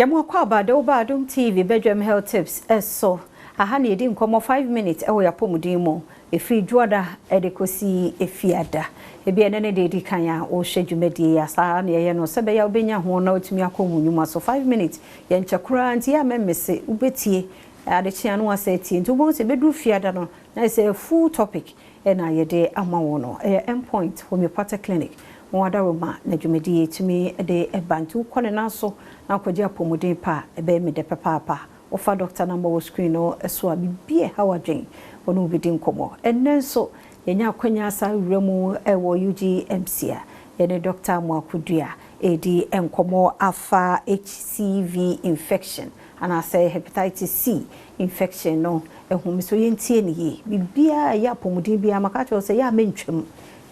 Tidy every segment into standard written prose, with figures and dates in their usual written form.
Yamo kwa Adom TV bedroom health tips so aha na edi nkomo 5 minutes ewo ya pomudimo efi dwoda edekosi efiada ebi ene de edi kan ya o hwedwumadi ya sa na ye no sebe ya obenya ho na otumi akomunyuma so 5 minutes ye nchakura nti ya memese ubetie adechia no asetie nti ubon se bedu fiada no na say full topic na ye de amawo no endpoint Homeopathic clinic Mwadaroma na dwumadi etumi de ebantu kone naso na kwaje apomuden pa ebe me de papa ofa doctor number wo screen no eso abibie hawadwen ono bidi nkomo ennenso yenya akwanya asa wremu ewo UGMC a yene doctor Mwakudua edi enkomo afa HCV infection and say hepatitis C infection no ehumi so yentie ne yi bibia ya apomuden bia makacho say ya mentwem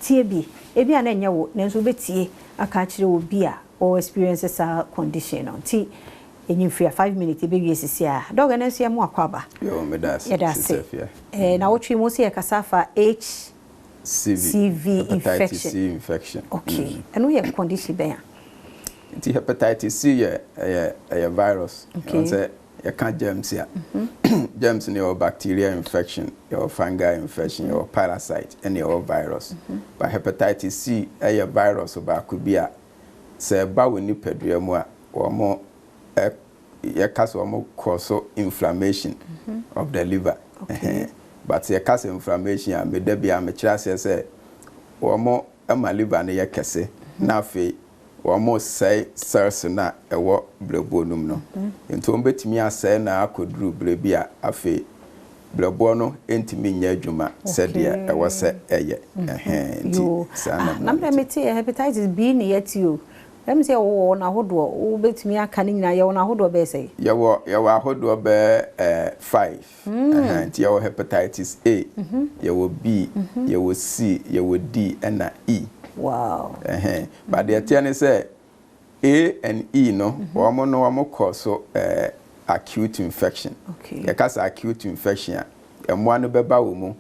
tie bi ebi ana nya wo nenso betie aka kire obi a or experiences a condition on ti enyi free 5 minutes be wi esisi a dog na nsia mu akwaba yo me das na wotwi mo se kasafa HCV infection okay eno ye condition be ya ti hepatitis C a virus say you can't germs here. Germs in your bacteria infection, your fungi infection, your parasite, and your virus. But hepatitis C, a virus or could be a say about when you pedria more or more a cause or more cause inflammation of the liver. But a cause inflammation and may there be a mature say or more a liver and a case. Now or more say cells na ewo blebonum no ento ombetimi asay na akodru blebia afi blebo no entimi nya adwuma sede ewo se eye enti sana na meti hepatitis B ni yetio em se wo na hodo obetimi aka ni nyina ye na hodo be say ye wo ahodo be 5 enti ye hepatitis A ye wo B ye wo C ye wo D and E. Wow. But the attorney say A and E no, no cause acute infection. Okay. Because acute infection, and one beba woman,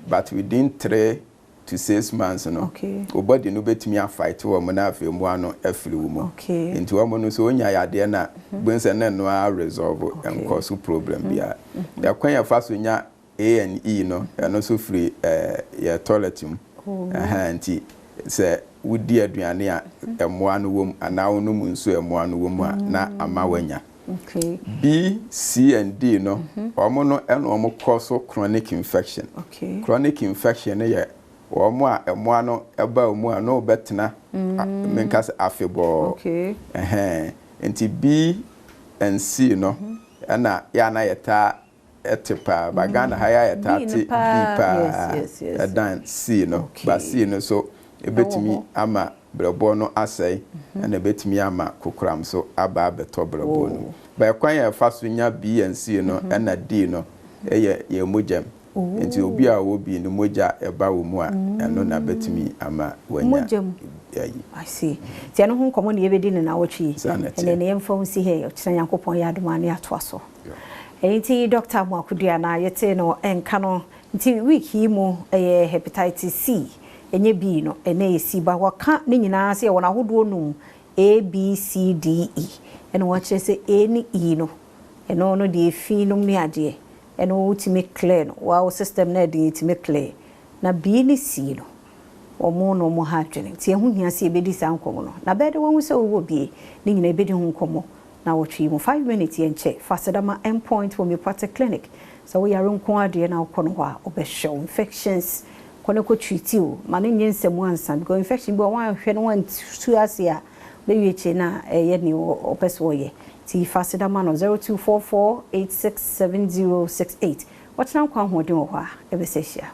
but within 3 to 6 months, no. Okay. Obody no bet me a fight to a monafi one every woman. Okay. Into a mono so when ya diana, brings and then no resolve and cause problem. Yeah. The queen fast when ya A and E no, and also free your toiletum. Say would dear aduane a moa no wom ana wo no mu nso emoa no wom na amawanya. Okay. B, C and D no omo no eno omo cause chronic infection. Okay. Chronic infection ye omo a emoa no eba omo no betena menkas afebo. Okay. Enti B and C no na ya na yeta etepa bagana haya yeta ti pa dan C no ba C no so ebetimi ama brebo no asai na ebetimi ama kokuram so aba abeto brebo no ba kwan ya faso nya B and C no na D no ye mogam enti obi a wo bi no moja eba wo mu a eno na betimi ama wanya I see ti eno hu komo ne yebedi ne na wotwi ene ne yemfa si he okira Yankopon ya adoma ne ato aso enti Dr. Mwakudua na yete no enka no nti week yi mu hepatitis C enye B no ene C ba waka ne nyina se wona hodo num A B C D E ene wa kire se A ni E no eno no de fi num ne ade eno ultimate clear no wa system na de ultimate clear na B ni C no omo no mo ha twene ti ehu hia se ebedi sankomo no na bede won se wo bi ne nyina ebedi hu nkomo na wotwi mu 5 minutes yen che fasedama endpoint Homeopathic clinic so we are nko ade na ukono ho a obehwe infections kono ko treat you mane nyensem ansa because infection bi wan hwe no wan tu ase a be wieche na ye ni opeso ye ti fasedama no 0244867068 watna kwa ho de ho a ebesehia